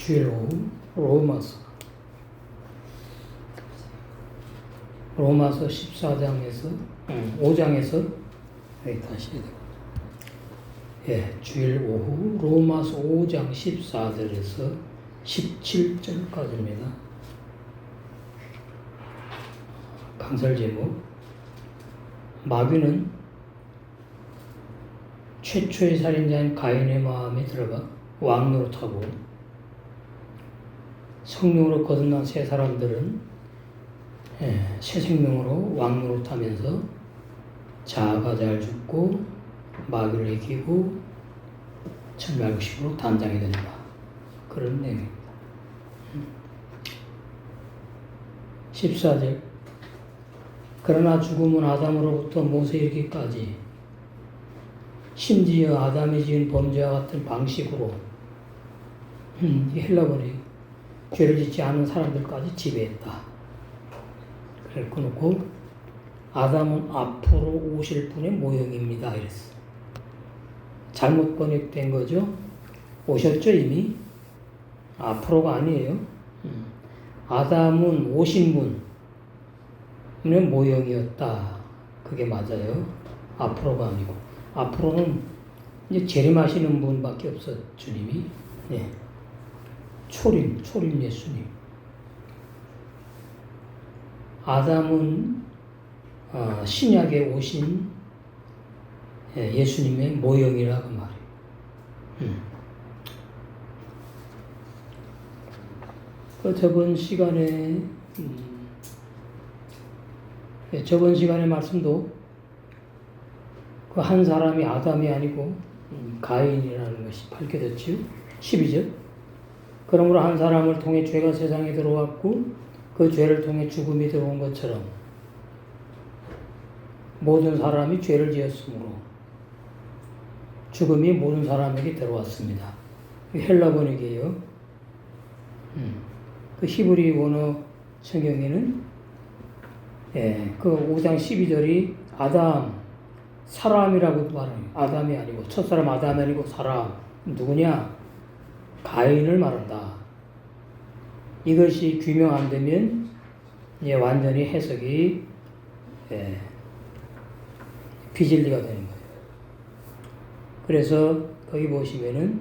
주일 오후 로마서 14장에서 5장에서 여기 다시 주일 오후 로마서 5장 14절에서 17절까지입니다. 강설 제목 마귀는 최초의 살인자인 가인의 마음에 들어가 왕노릇하고 성령으로 거듭난 새 사람들은 새 생명으로 왕노릇하면서 자아가 잘 죽고 마귀를 이기고 천멸의식으로 단장이 된다. 그런 내용입니다. 14절 그러나 죽음은 아담으로부터 모세 이르기까지 심지어 아담이 지은 범죄와 같은 방식으로 헬라어로 죄를 짓지 않은 사람들까지 지배했다. 그래서 놓고 아담은 앞으로 오실 분의 모형입니다. 이랬어. 잘못 번역된 거죠. 오셨죠 이미. 앞으로가 아니에요. 아담은 오신 분의 모형이었다. 그게 맞아요. 앞으로가 아니고. 앞으로는 이제 재림하시는 분밖에 없어 주님이. 초림 예수님. 아담은 신약에 오신 예수님의 모형이라 그 말이에요. 저번 시간의 말씀도 그 한 사람이 아담이 아니고 가인이라는 것이 밝혀졌지요. 12절. 그러므로 한 사람을 통해 죄가 세상에 들어왔고 그 죄를 통해 죽음이 들어온 것처럼 모든 사람이 죄를 지었으므로 죽음이 모든 사람에게 들어왔습니다. 헬라 번역이에요. 그 히브리 원어 성경에는 그 5장 12절이 아담, 사람이라고 말해요. 아담이 아니고 첫사람 아담이 아니고 사람. 누구냐? 가인을 말한다. 이것이 규명 안 되면 이제 완전히 해석이 비진리가 되는 거예요. 그래서 거기 보시면은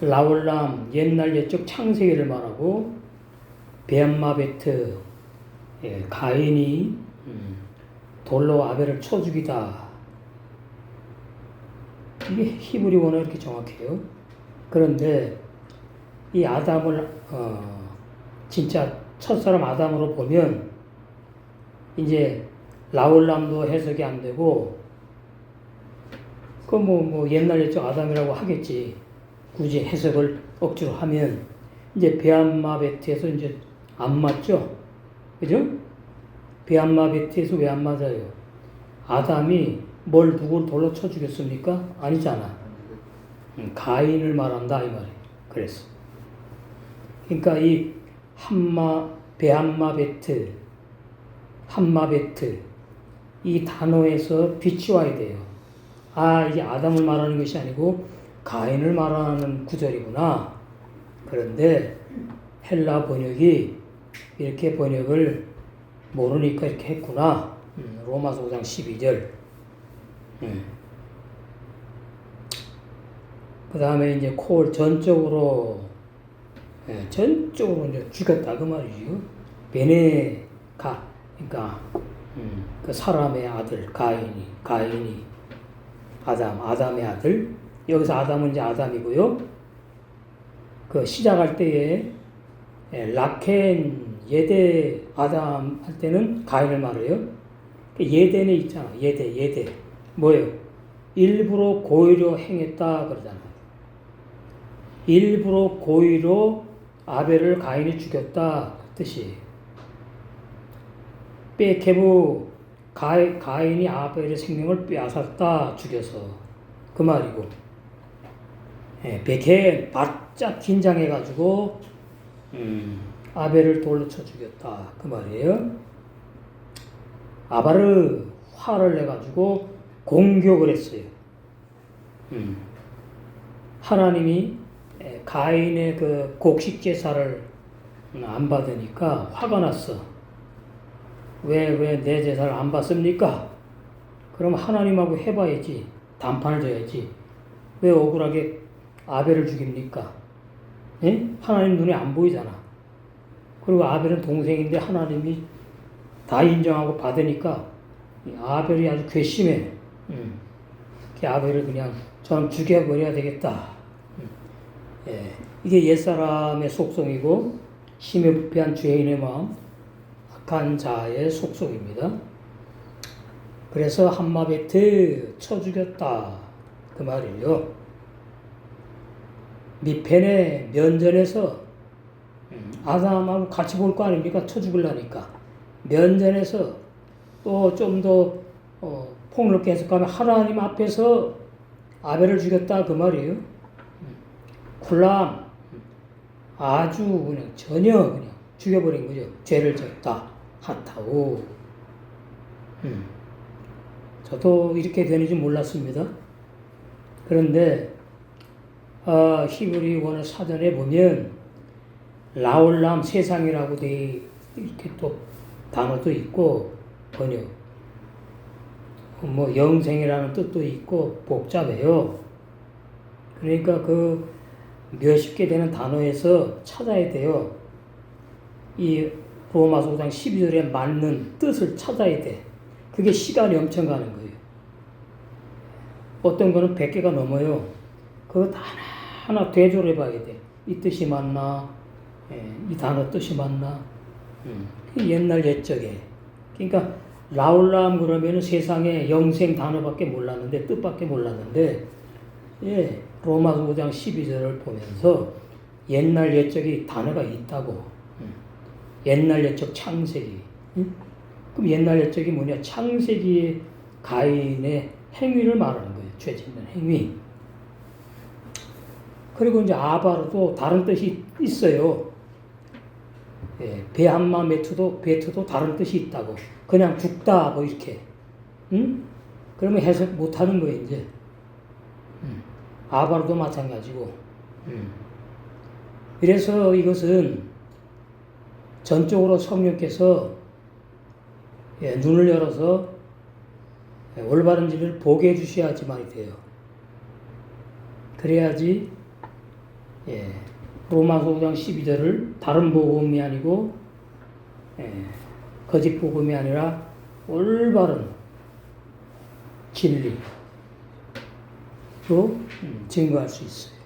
라올람 옛날 옛적 창세기를 말하고 베암마베트 가인이 돌로 아벨을 쳐 죽이다. 이게 히브리 원어 이렇게 정확해요. 그런데 이 아담을 진짜 첫사람 아담으로 보면 이제 라올람도 해석이 안 되고 그 뭐 옛날 옛적 아담이라고 하겠지. 굳이 해석을 억지로 하면 이제 베암마베트에서 이제 안 맞죠. 그죠? 베암마베트에서 왜 안 맞아요? 아담이 뭘 누굴 돌로 쳐 죽였습니까? 아니잖아. 가인을 말한다 이 말이에요. 그래서 그러니까 이 베암마베트 이 단어에서 빛이 와야 돼요. 이게 아담을 말하는 것이 아니고 가인을 말하는 구절이구나. 그런데 헬라 번역이 이렇게 번역을 모르니까 이렇게 했구나. 로마서 5장 12절. 그 다음에 이제 전적으로 이제 죽였다 그 말이죠. 베네가 그러니까 그 사람의 아들 가인이 아담의 아들. 여기서 아담은 이제 아담이고요. 그 시작할 때에 라켄 예대 아담 할 때는 가인을 말해요. 예대는 있잖아. 예대. 뭐예요? 일부러 고의로 행했다 그러잖아요. 일부러 고의로 아벨을 가인이 죽였다 그 뜻이에요. 가인이 아벨의 생명을 빼앗았다 죽여서 그 말이고 베케 바짝 긴장해가지고 아벨을 돌로 쳐 죽였다 그 말이에요. 아바르 화를 내가지고 공격을 했어요. 하나님이 가인의 그 곡식 제사를 안 받으니까 화가 났어. 왜 내 제사를 안 받습니까? 그럼 하나님하고 해봐야지. 단판을 져야지. 왜 억울하게 아벨을 죽입니까? 예? 하나님 눈에 안 보이잖아. 그리고 아벨은 동생인데 하나님이 다 인정하고 받으니까 아벨이 아주 괘씸해. 아벨을 그냥 저는 죽여버려야 되겠다. 예. 이게 옛사람의 속성이고 심에 부패한 죄인의 마음, 악한 자의 속성입니다. 그래서 함마베트 쳐 죽였다 그 말이에요. 미펜의 면전에서 아담하고 같이 볼 거 아닙니까? 쳐 죽으려니까 면전에서 또 좀 더 폭넓게 해석하면 하나님 앞에서 아벨을 죽였다 그 말이에요. 쿨람 아주 그냥 전혀 그냥 죽여버린 거죠. 죄를 졌다 하타오. 저도 이렇게 되는지 몰랐습니다. 그런데 히브리어의 사전에 보면 라올람 세상이라고 돼 이렇게 또 단어도 있고 번역 뭐 영생이라는 뜻도 있고 복잡해요. 그러니까 그 몇십 개 되는 단어에서 찾아야 돼요. 이 로마서 5장 12절에 맞는 뜻을 찾아야 돼. 그게 시간이 엄청 가는 거예요. 어떤 거는 100개가 넘어요. 그거 하나하나 대조를 해봐야 돼. 이 뜻이 맞나? 이 단어 뜻이 맞나? 옛날 옛적에. 그러니까 라울람 그러면은 세상에 영생 단어밖에 몰랐는데 뜻밖에 몰랐는데 예, 로마서 5장 12절을 보면서 옛날 옛적이 단어가 있다고. 옛날 옛적 창세기. 그럼 옛날 옛적이 뭐냐? 창세기의 가인의 행위를 말하는 거예요. 죄 짓는 행위. 그리고 이제 아바로도 다른 뜻이 있어요. 예, 베함마 베트도 다른 뜻이 있다고. 그냥 죽다 뭐 이렇게. 그러면 해석 못하는 거예요 이제. 아바로도 마찬가지고. 그래서 이것은 전적으로 성령께서 눈을 열어서 올바른 길을 보게 해주셔야지만이 돼요. 그래야지 로마서 5장 12절을 다른 복음이 아니고 거짓 복음이 아니라 올바른 진리로 증거할 수 있어요.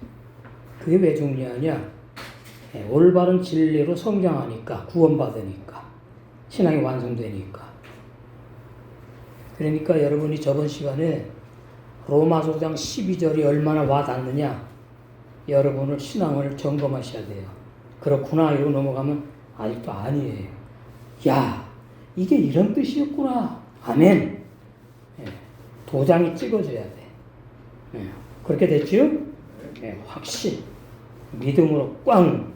그게 왜 중요하냐? 올바른 진리로 성장하니까, 구원받으니까, 신앙이 완성되니까. 그러니까 여러분이 저번 시간에 로마서 5장 12절이 얼마나 와닿느냐, 여러분을 신앙을 점검하셔야 돼요. 그렇구나 이러고 넘어가면 아직도 아니에요. 야, 이게 이런 뜻이었구나. 아멘. 도장이 찍어줘야 돼. 그렇게 됐죠? 확실히 믿음으로 꽝.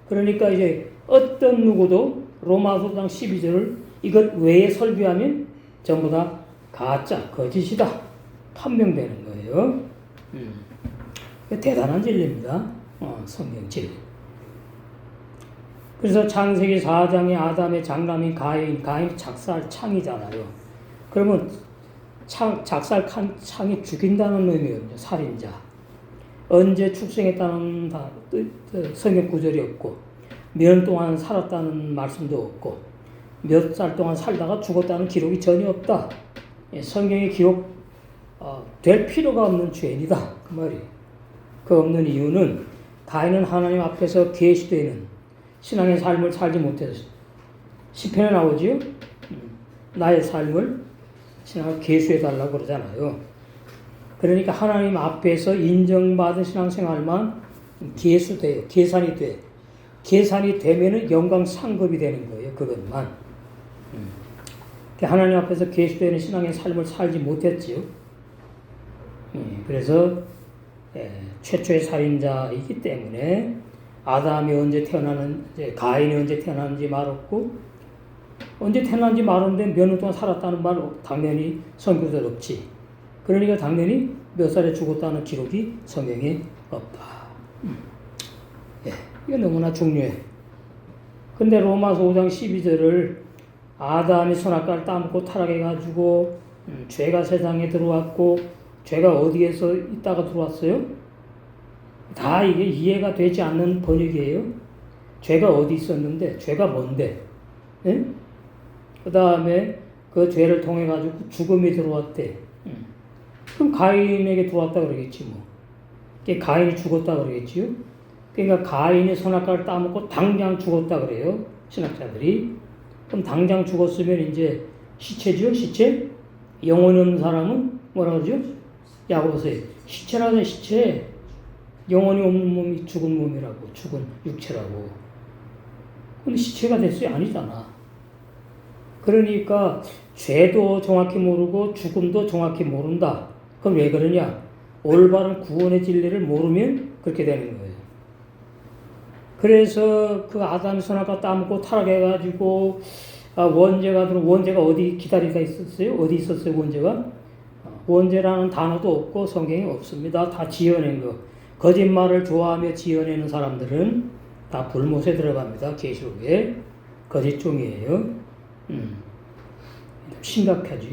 그러니까 이제 어떤 누구도 로마서 5장 12절을 이것 외에 설교하면 전부 다 가짜, 거짓이다. 판명되는 거예요. 대단한 진리입니다. 성경 진리. 그래서 창세기 4장에 아담의 장남인 가인이 작살 창이잖아요. 그러면 작살 창이 죽인다는 의미거든요. 살인자. 언제 축생했다는 성경 구절이 없고 몇 년 동안 살았다는 말씀도 없고 몇 살 동안 살다가 죽었다는 기록이 전혀 없다. 성경에 기록 될 필요가 없는 죄인이다. 그 말이에요. 그 없는 이유는 가인은 하나님 앞에서 계시되는 신앙의 삶을 살지 못해서 시편에 나오지요. 나의 삶을 신앙을 계수해달라고 그러잖아요. 그러니까 하나님 앞에서 인정받은 신앙생활만 계수돼요. 계산이 돼. 계산이 되면은 영광 상급이 되는 거예요. 그것만. 하나님 앞에서 계수되는 신앙의 삶을 살지 못했지요. 그래서 최초의 살인자이기 때문에 아담이 언제 태어나는지, 가인이 언제 태어나는지 말없고, 언제 태어난지 말없는데 몇 년 동안 살았다는 말 당연히 성경에 없지. 그러니까 당연히 몇 살에 죽었다는 기록이 성경에 없다. 예, 이게 너무나 중요해. 근데 로마서 5장 12절을 아담이 선악과를 따먹고 타락해가지고 죄가 세상에 들어왔고 죄가 어디에서 있다가 들어왔어요? 다 이게 이해가 되지 않는 번역이에요. 죄가 어디 있었는데 죄가 뭔데? 예? 그 다음에 그 죄를 통해 가지고 죽음이 들어왔대. 그럼 가인에게 들어왔다 그러겠지 뭐. 가인이 죽었다 그러겠지요. 그러니까 가인이 선악과를 따먹고 당장 죽었다 그래요. 신학자들이. 그럼 당장 죽었으면 이제 시체죠, 시체. 영혼이 없는 사람은 뭐라 그러죠? 야고보서 시체라는 시체. 영혼이 없는 몸이 죽은 몸이라고, 죽은 육체라고. 근데 시체가 됐어요? 아니잖아. 그러니까 죄도 정확히 모르고 죽음도 정확히 모른다. 그럼 왜 그러냐? 올바른 구원의 진리를 모르면 그렇게 되는 거예요. 그래서 그 아담이 선악과 따먹고 타락해가지고 원죄가 어디 기다리다 있었어요? 어디 있었어요, 원죄가? 원죄라는 단어도 없고 성경에 없습니다. 다 지어낸 거. 거짓말을 좋아하며 지어내는 사람들은 다 불못에 들어갑니다. 계시록에. 거짓종이에요. 심각하죠.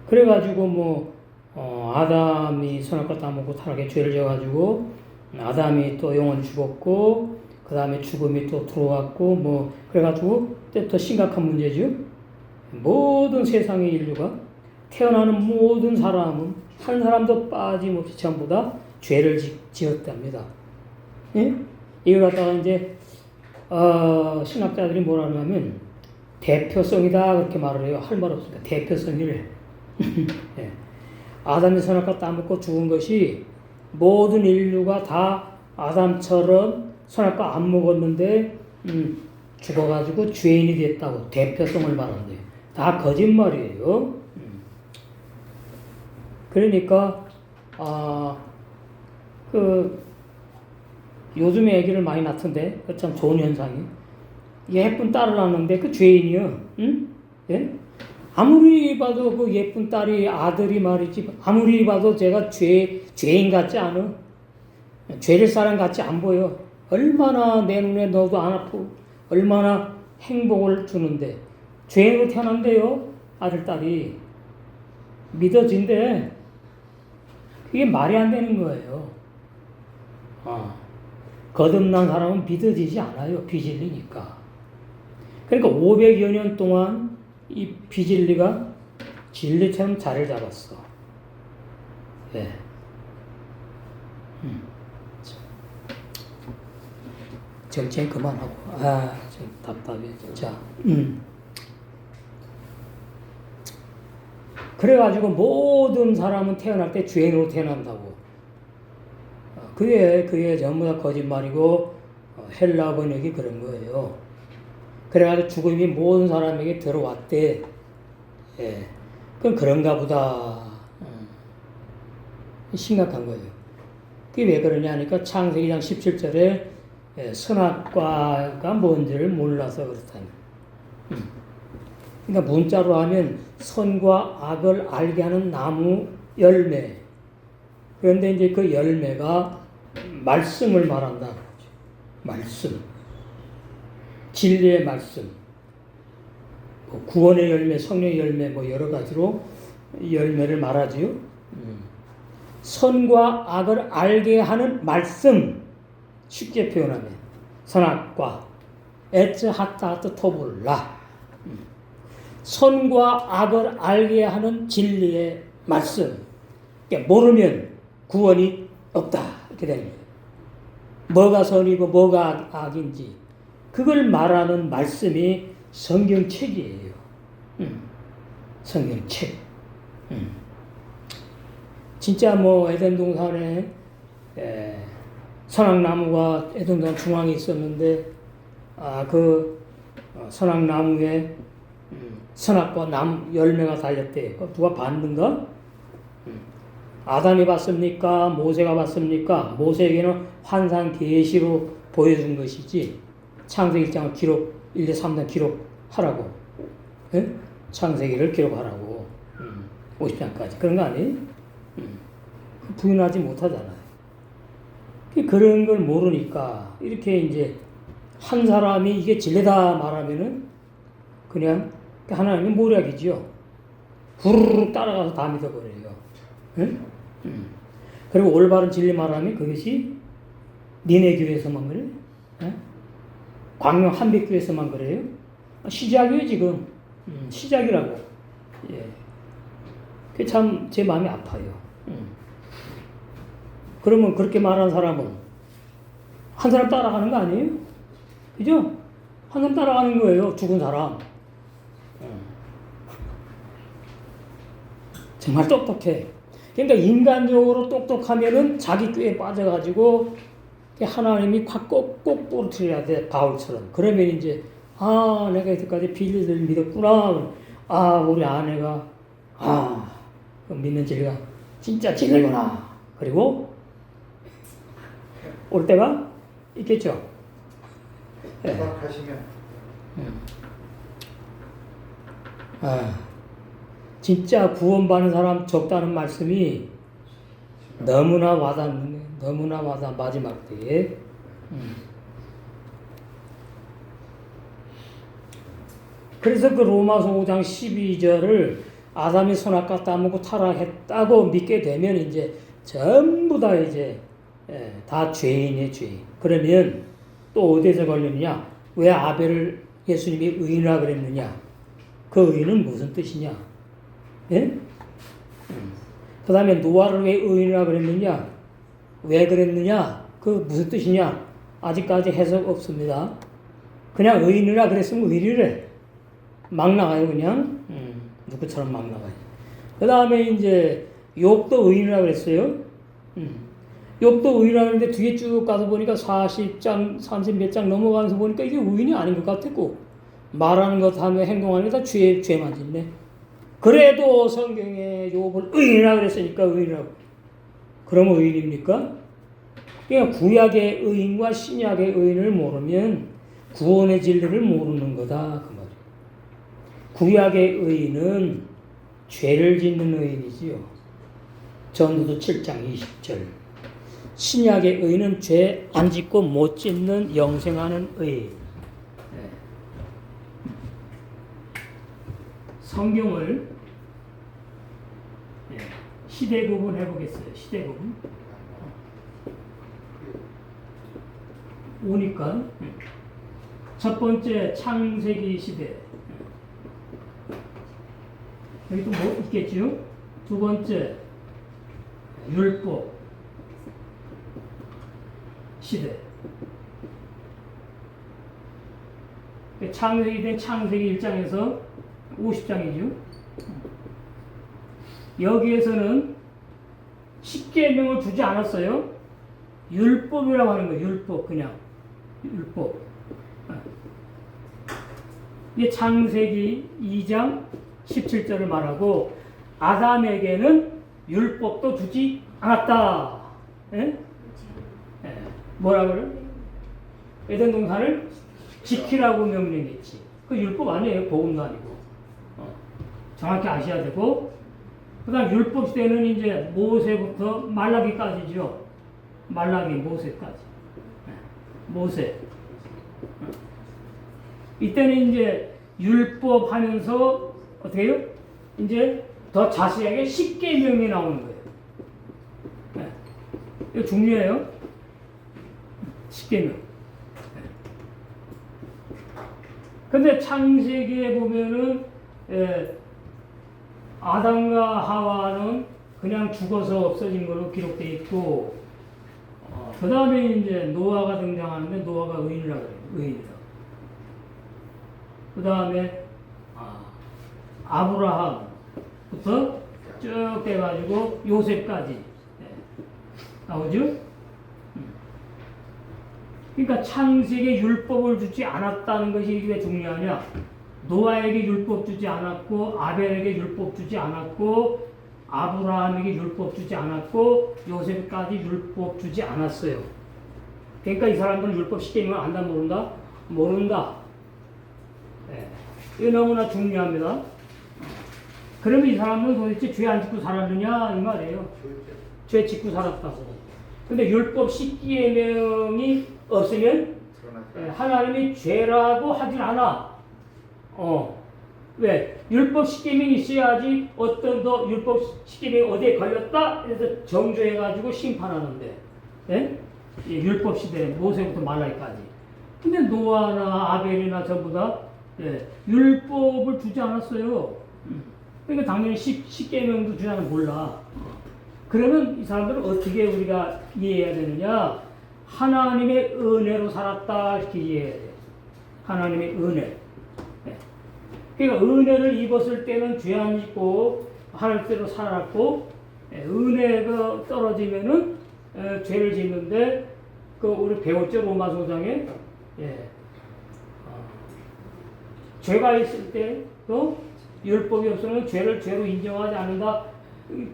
그래가지고 아담이 선악과 따먹고 타락에 죄를 져가지고 아담이 또 영원히 죽었고 그 다음에 죽음이 또 들어왔고 그래가지고 또 심각한 문제죠. 모든 세상의 인류가 태어나는 모든 사람은 한 사람도 빠짐없이 전부 다 죄를 지었답니다. 예? 이걸 갖다가 이제 신학자들이 뭐라 하냐면 대표성이다 그렇게 말을 해요. 할 말 없으니까 대표성이래. 예. 아담이 선악과 따먹고 죽은 것이 모든 인류가 다 아담처럼 선악과 안 먹었는데 죽어가지고 죄인이 됐다고 대표성을 말한대요. 다 거짓말이에요. 그러니까 요즘에 아기를 많이 낳던데 그 참 좋은 현상이 예쁜 딸을 낳는데 그 죄인이요. 응? 예? 아무리 봐도 그 예쁜 딸이 아들이 말이지 아무리 봐도 제가 죄인 같지 않아. 죄를 사람 같지 안 보여. 얼마나 내 눈에 넣어도 안 아프고 얼마나 행복을 주는데 죄인으로 태어난대요. 아들 딸이 믿어진대. 그게 말이 안 되는 거예요. 거듭난 사람은 믿어지지 않아요. 비진리니까. 그러니까 500여 년 동안 이 비진리가 진리처럼 자리를 잡았어. 네. 정치행 그만하고. 좀 답답해, 진짜. 그래가지고 모든 사람은 태어날 때 죄인으로 태어난다고. 그게 전부 다 거짓말이고, 헬라 번역이 그런 거예요. 그래가지고 죽음이 모든 사람에게 들어왔대. 예. 그럼 그런가 보다. 심각한 거예요. 그게 왜 그러냐 하니까 창세기 2장 17절에 선악과가 뭔지를 몰라서 그렇다니. 그러니까 문자로 하면 선과 악을 알게 하는 나무 열매. 그런데 이제 그 열매가 말씀을 말한다. 말씀. 진리의 말씀. 구원의 열매, 성령의 열매, 여러 가지로 열매를 말하지요. 선과 악을 알게 하는 말씀. 쉽게 표현하면. 선악과. 에츠 하타하트 토불라. 선과 악을 알게 하는 진리의 말씀. 그러니까 모르면 구원이 없다. 이렇게 되는 거예요. 뭐가 선이고 뭐가 악인지 그걸 말하는 말씀이 성경책이에요. 성경책. 진짜 에덴 동산에 선악나무가 에덴 동산 중앙에 있었는데 그 선악나무에 선악과 나무 열매가 달렸대요. 누가 봤는가? 아담이 봤습니까? 모세가 봤습니까? 모세에게는 환상 계시로 보여준 것이지 창세기 1장을 1, 2, 3장 기록하라고. 예? 창세기를 기록하라고. 50장까지. 그런 거 아니에요? 부인하지 못하잖아요. 그런 걸 모르니까 이렇게 이제 한 사람이 이게 진리다 말하면은 그냥 하나님의 모략이지요. 후루룩 따라가서 다 믿어버려요. 응? 그리고 올바른 진리 말하면 그것이 니네 교회에서만 그래? 응? 광명 한백교회에서만 그래요? 시작이에요 지금. 시작이라고. 예. 그게 참 제 마음이 아파요. 그러면 그렇게 말하는 사람은 한 사람 따라가는 거 아니에요? 그죠? 한 사람 따라가는 거예요. 죽은 사람. 정말 똑똑해. 그러니까 인간적으로 똑똑하면은 자기 꾀에 빠져가지고 하나님이 꼭꼭 부러뜨려야 돼. 바울처럼. 그러면 이제 내가 이때까지 빌리를 믿었구나. 우리 아내가 믿는 진리가 진짜 진리구나. 그리고 올 때가 있겠죠. 생각하시면 진짜 구원받는 사람 적다는 말씀이 너무나 와닿네. 너무나 와닿아. 마지막 때에. 그래서 그 로마서 5장 12절을 아담이 선악과 따먹고 타락했다고 믿게 되면 이제 전부 다 이제 다 죄인의 죄인. 그러면 또 어디에서 걸리느냐? 왜 아벨을 예수님이 의인이라 그랬느냐? 그 의인은 무슨 뜻이냐? 예? 그 다음에 노아를 왜 의인이라 그랬느냐? 왜 그랬느냐? 그 무슨 뜻이냐? 아직까지 해석 없습니다. 그냥 의인이라 그랬으면 의인이래. 막 나가요, 그냥. 누구처럼 막 나가요. 그 다음에 이제 욥도 의인이라 그랬어요. 욥도 의인이라 그랬는데 뒤에 쭉 가서 보니까 40장, 30 몇 장 넘어가면서 보니까 이게 의인이 아닌 것 같았고, 말하는 것 하며 행동하는 게 다 죄만 짓네. 그래도 성경에 욥을 의인이라 그랬으니까 의인이라고. 그러면 의인입니까? 그러니까 구약의 의인과 신약의 의인을 모르면 구원의 진리를 모르는 거다. 그 말이에요. 구약의 의인은 죄를 짓는 의인이지요. 전도서 7장 20절. 신약의 의인은 죄 안 짓고 못 짓는 영생하는 의인. 성경을 시대 구분 해보겠어요. 시대 구분. 오니까 첫 번째 창세기 시대. 여기 또 뭐 있겠죠? 두 번째 율법 시대. 창세기된 창세기 1장에서 50장이죠. 여기에서는 십계명을 주지 않았어요. 율법이라고 하는 거예요. 율법 그냥. 율법. 이게 창세기 2장 17절을 말하고 아담에게는 율법도 주지 않았다. 예? 뭐라 그래? 에덴 동산을 지키라고 명령했지. 그 율법 아니에요. 복음도 아니고. 정확히 아셔야 되고. 그 다음 율법 시대는 이제 모세부터 말라기까지죠. 말라기, 모세까지. 모세. 이때는 이제 율법 하면서 어떻게 해요? 이제 더 자세하게 십계명이 나오는 거예요. 이거 중요해요. 십계명. 근데 창세기에 보면은 아담과 하와는 그냥 죽어서 없어진 걸로 기록되어 있고, 그 다음에 이제 노아가 등장하는데 노아가 의인이라고 해요. 의인이다. 그 다음에 아브라함부터 쭉 돼가지고 요셉까지 나오죠? 그러니까 창세기에 율법을 주지 않았다는 것이 왜 중요하냐? 노아에게 율법 주지 않았고, 아벨에게 율법 주지 않았고, 아브라함에게 율법 주지 않았고, 요셉까지 율법 주지 않았어요. 그러니까 이 사람들은 율법 십계명을 안다 모른다? 모른다. 이거 너무나 중요합니다. 그러면 이 사람은 도대체 죄 안 짓고 살았느냐 이 말이에요. 죄 짓고 살았다고. 근데 율법 십계명이 없으면 하나님이 죄라고 하질 않아. 왜? 율법 십계명이 있어야지 어떤 더 율법 십계명이 어디에 걸렸다? 그래서 정죄해가지고 심판하는데. 예? 율법 시대 모세부터 말라기까지. 근데 노아나 아벨이나 전부 다 율법을 주지 않았어요. 그러니까 당연히 십계명도 주지 않으면 몰라. 그러면 이 사람들은 어떻게 우리가 이해해야 되느냐? 하나님의 은혜로 살았다 이렇게 이해해야 돼요. 하나님의 은혜. 그러니까 은혜를 입었을 때는 죄 안 짓고 하나님대로 살았고 은혜가 떨어지면은 죄를 짓는데 그 우리 배웠죠 로마서 5장에 죄가 있을 때도 율법이 없으면 죄를 죄로 인정하지 않는다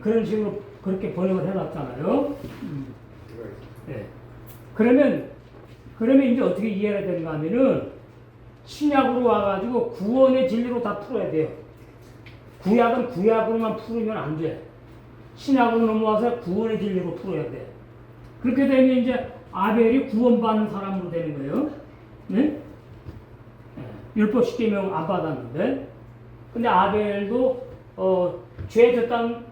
그런 식으로 그렇게 번역을 해놨잖아요. 그러면 이제 어떻게 이해해야 되는가 하면은 신약으로 와가지고 구원의 진리로 다 풀어야 돼요. 구약은 구약으로만 풀으면 안 돼. 신약으로 넘어와서 구원의 진리로 풀어야 돼. 그렇게 되면 이제 아벨이 구원받는 사람으로 되는 거예요. 네? 율법 십계명 안 받았는데, 근데 아벨도 죄 졌다는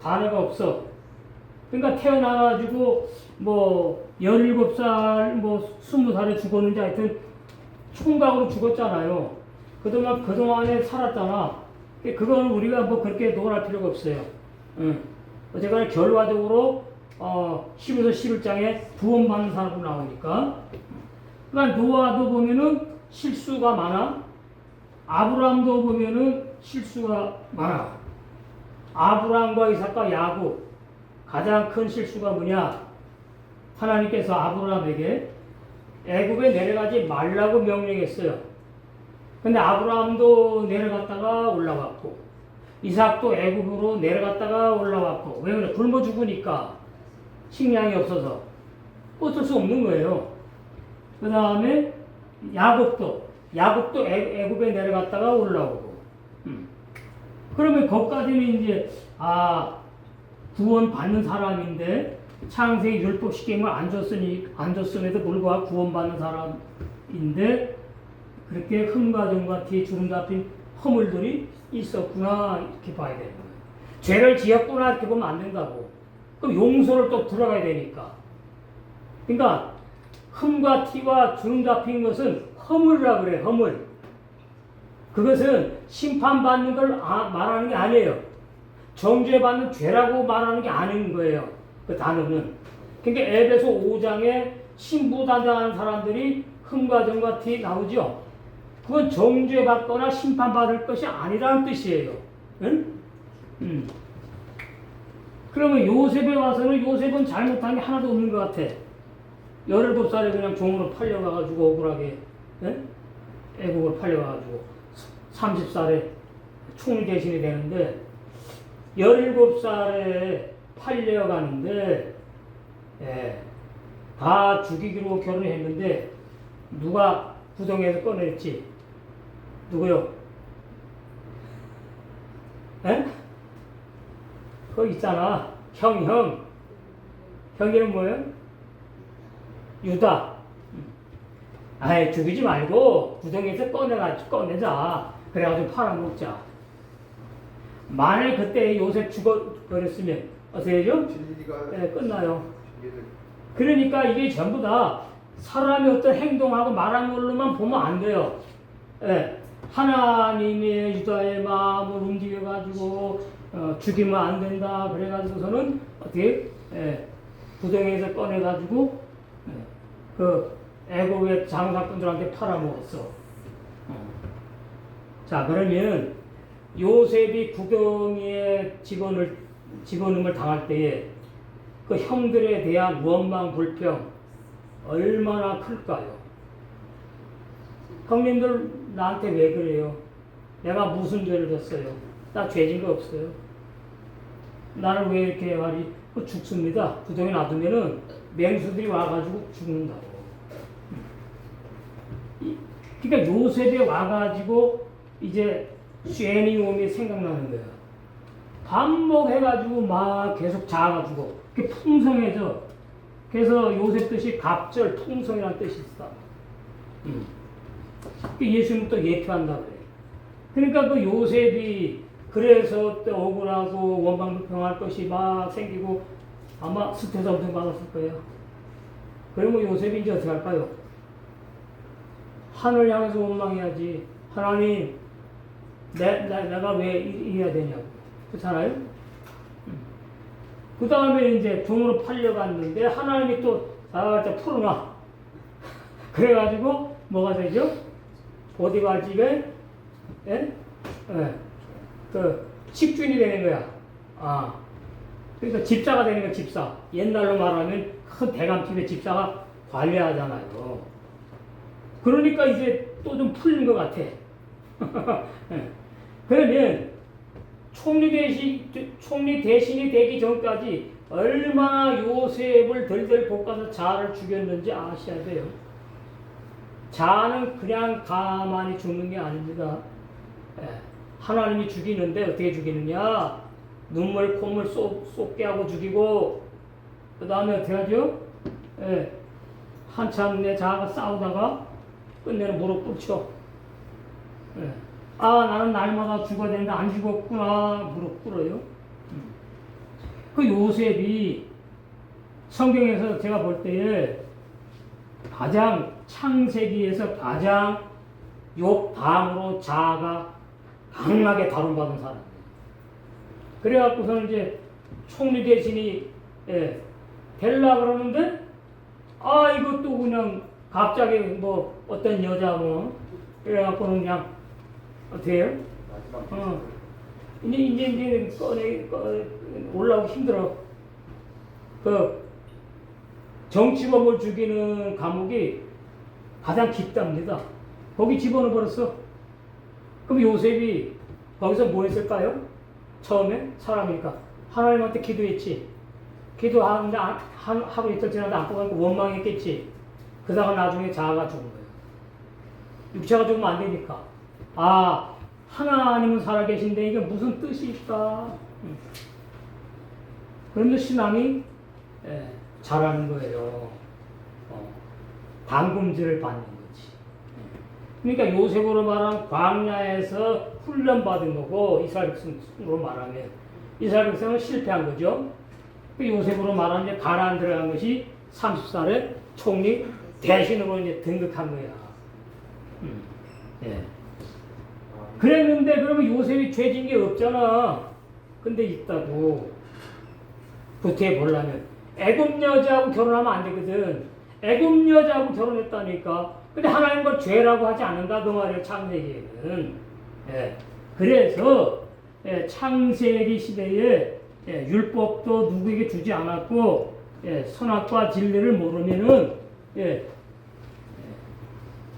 단어가 없어. 그러니까 태어나가지고 뭐 17살, 뭐 20살에 죽었는지 하여튼 총각으로 죽었잖아요. 그동안에 살았잖아. 그건 우리가 뭐 그렇게 논할 필요가 없어요. 어쨌거나 결과적으로 10에서 11장에 구원받는 사람으로 나오니까. 그러니까 노아도 보면은 실수가 많아. 아브라함도 보면은 실수가 많아. 아브라함과 이삭과 야곱 가장 큰 실수가 뭐냐? 하나님께서 아브라함에게 애굽에 내려가지 말라고 명령했어요. 근데 아브라함도 내려갔다가 올라왔고 이삭도 애굽으로 내려갔다가 올라왔고 왜 그래? 굶어 죽으니까 식량이 없어서 어쩔 수 없는 거예요. 그 다음에 야곱도 애굽에 내려갔다가 올라오고 그러면 거기까지는 이제 구원 받는 사람인데 창세기 율법 십계명을 안 줬음에도 불구하고 구원받는 사람인데 그렇게 흠과 정과 뒤에 주름 잡힌 허물들이 있었구나 이렇게 봐야 되는 거예요. 죄를 지었구나 이렇게 보면 안 된다고. 그럼 용서를 또 들어가야 되니까. 그러니까 흠과 티와 주름 잡힌 것은 허물이라 그래. 허물. 그것은 심판받는 걸 말하는 게 아니에요. 정죄받는 죄라고 말하는 게 아닌 거예요. 그 단어는. 그러니까 에베소 5장에 신부단장하는 사람들이 흠과 정과 티 나오죠. 그건 정죄받거나 심판받을 것이 아니라는 뜻이에요. 응? 그러면 요셉에 와서는 요셉은 잘못한 게 하나도 없는 것 같아. 17살에 그냥 종으로 팔려가가지고 억울하게 애국을 팔려가지고 30살에 총리 대신이 되는데 17살에 팔려가는데 다 죽이기로 결혼했는데 누가 구덩이에서 꺼냈지? 누구요? 그거 있잖아. 형. 형이는 뭐예요? 유다. 죽이지 말고 구덩이에서 꺼내자. 그래가지고 팔아먹자. 만일 그때 요셉 죽어버렸으면 어떻게 되죠? 끝나요. 그러니까 이게 전부 다 사람이 어떤 행동하고 말하는 걸로만 보면 안 돼요. 하나님의 유다의 마음을 움직여가지고 죽이면 안 된다. 그래가지고서는 어떻게 구덩이에서 꺼내가지고 그 애국의 장사꾼들한테 팔아먹었어. 자, 그러면 요셉이 구덩이에 집어넣음을 당할 때에 그 형들에 대한 원망 불평 얼마나 클까요? 형님들 나한테 왜 그래요? 내가 무슨 죄를 졌어요? 나 죄진 거 없어요. 나를 왜 이렇게 말이 죽습니다. 구덩이에 놔두면은 맹수들이 와가지고 죽는다고. 그러니까 요셉에 와가지고 이제 쇠니움이 생각나는 거야. 반복해가지고 막 계속 자아가지고 그게 풍성해져. 그래서 요셉 뜻이 갑절, 풍성이라는 뜻이 있어. 예수님 또 예표한다 그래. 그러니까 그 요셉이 그래서 또 억울하고 원망불평할 것이 막 생기고 아마 스트레스 엄청 받았을 거예요. 그러면 요셉이 이제 어떻게 할까요? 하늘 향해서 원망해야지. 하나님, 내가 왜 이래야 되냐고. 그렇잖아요? 그 다음에 이제 종으로 팔려갔는데 하나님이 또 살짝 풀어놔. 그래가지고 뭐가 되죠? 보디발 집에 그 식주인이 되는 거야. 그러니까 집사가 되는 거야, 집사. 옛날로 말하면 큰 대감집의 집사가 관리하잖아요. 그러니까 이제 또 좀 풀린 것 같아. 그러면 총리 대신이 되기 전까지 얼마나 요셉을 덜덜 볶아서 자아를 죽였는지 아셔야 돼요. 자아는 그냥 가만히 죽는 게 아닙니다. 하나님이 죽이는데 어떻게 죽이느냐? 눈물, 콧물 쏟게 하고 죽이고, 그 다음에 어떻게 하죠? 한참 내 자아가 싸우다가 끝내는 무릎 꿇죠. 나는 날마다 죽어야 되는데 안 죽었구나. 무릎 꿇어요. 그 요셉이 성경에서 제가 볼 때에 가장 창세기에서 가장 욕방으로 자아가 강하게 다룬받은 사람이에요. 그래갖고서는 이제 총리 대신이 되려 그러는데 이것도 그냥 갑자기 뭐 어떤 여자 뭐 그래갖고는 그냥 어떻게 해요? 이제 올라오기 힘들어. 그 정치범을 죽이는 감옥이 가장 깊답니다. 거기 집어넣어 버렸어. 그럼 요셉이 거기서 뭐 했을까요? 처음에 사람이니까 하나님한테 기도했지. 기도하는데 하루 이틀 지나도 안 뽑으니까 원망했겠지. 그다가 나중에 자아가 죽은 거예요. 육체가 죽으면 안 되니까. 하나님은 살아계신데 이게 무슨 뜻이 있다. 그런데 신앙이 자라는 거예요. 담금질을 받는 거지. 그러니까 요셉으로 말하면 광야에서 훈련받은 거고, 이스라엘 백성으로 말하면 이스라엘 백성은 실패한 거죠. 요셉으로 말하면 이제 가나안 들어간 것이 30살에 총리 대신으로 이제 등극한 거야. 그랬는데 그러면 요셉이 죄진 게 없잖아. 근데 있다고. 구태해 보려면 애굽 여자하고 결혼하면 안 되거든. 애굽 여자하고 결혼했다니까. 근데 하나님 걸 죄라고 하지 않는다 그 말이에요. 창세기에는. 그래서 창세기 시대에 율법도 누구에게 주지 않았고 선악과 진리를 모르면은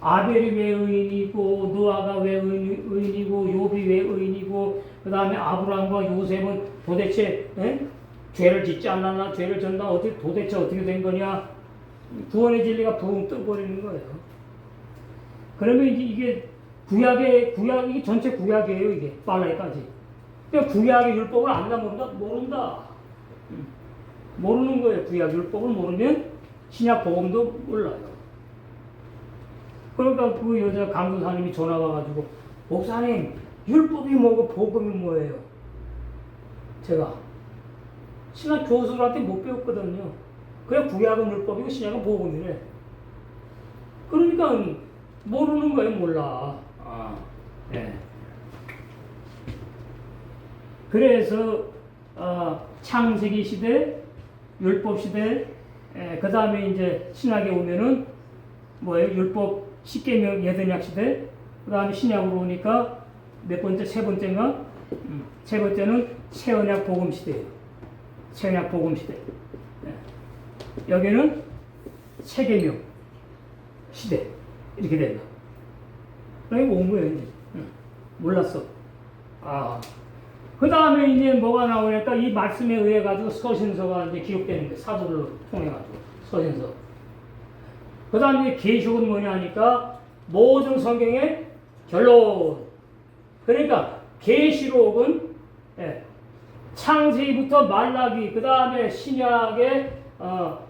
아벨이 왜 의인이고 노아가 왜 의인이고 욥이 왜 의인이고 그 다음에 아브라함과 요셉은 도대체 죄를 짓지 않았나 죄를 졌나 도대체 어떻게 된 거냐 구원의 진리가 붕 떠버리는 거예요. 그러면 이게 이게 전체 구약이에요. 이게 말라기까지. 그러니까 구약의 율법을 안다 모른다. 모르는 거예요. 구약 율법을 모르면 신약 복음도 몰라요. 그러니까 그 여자 강도사님이 전화 와가지고 목사님 율법이 뭐고 복음이 뭐예요? 제가 신학 교수들한테 못 배웠거든요. 그래 구약은 율법이고 신약은 복음이래. 그러니까 모르는 거예요. 몰라. 그래서 창세기 시대, 율법 시대, 그 다음에 이제 신약에 오면은 뭐예요? 율법 10계명 예언약 시대, 그 다음에 신약으로 오니까 몇 번째, 세 번째인가? 세 번째는 새언약 복음 시대예요. 새언약 복음 시대. 여기는 세계명 시대 이렇게 된다. 그러니까 온 거예요. 이제. 몰랐어. 그 다음에 이제 뭐가 나오니까 이 말씀에 의해 가지고 서신서가 이제 기록되는 거예요. 사도를 통해 가지고 서신서. 그 다음에 계시록은 뭐냐 하니까 모든 성경의 결론. 그러니까 계시록은 창세기부터 말라기, 그 다음에 신약의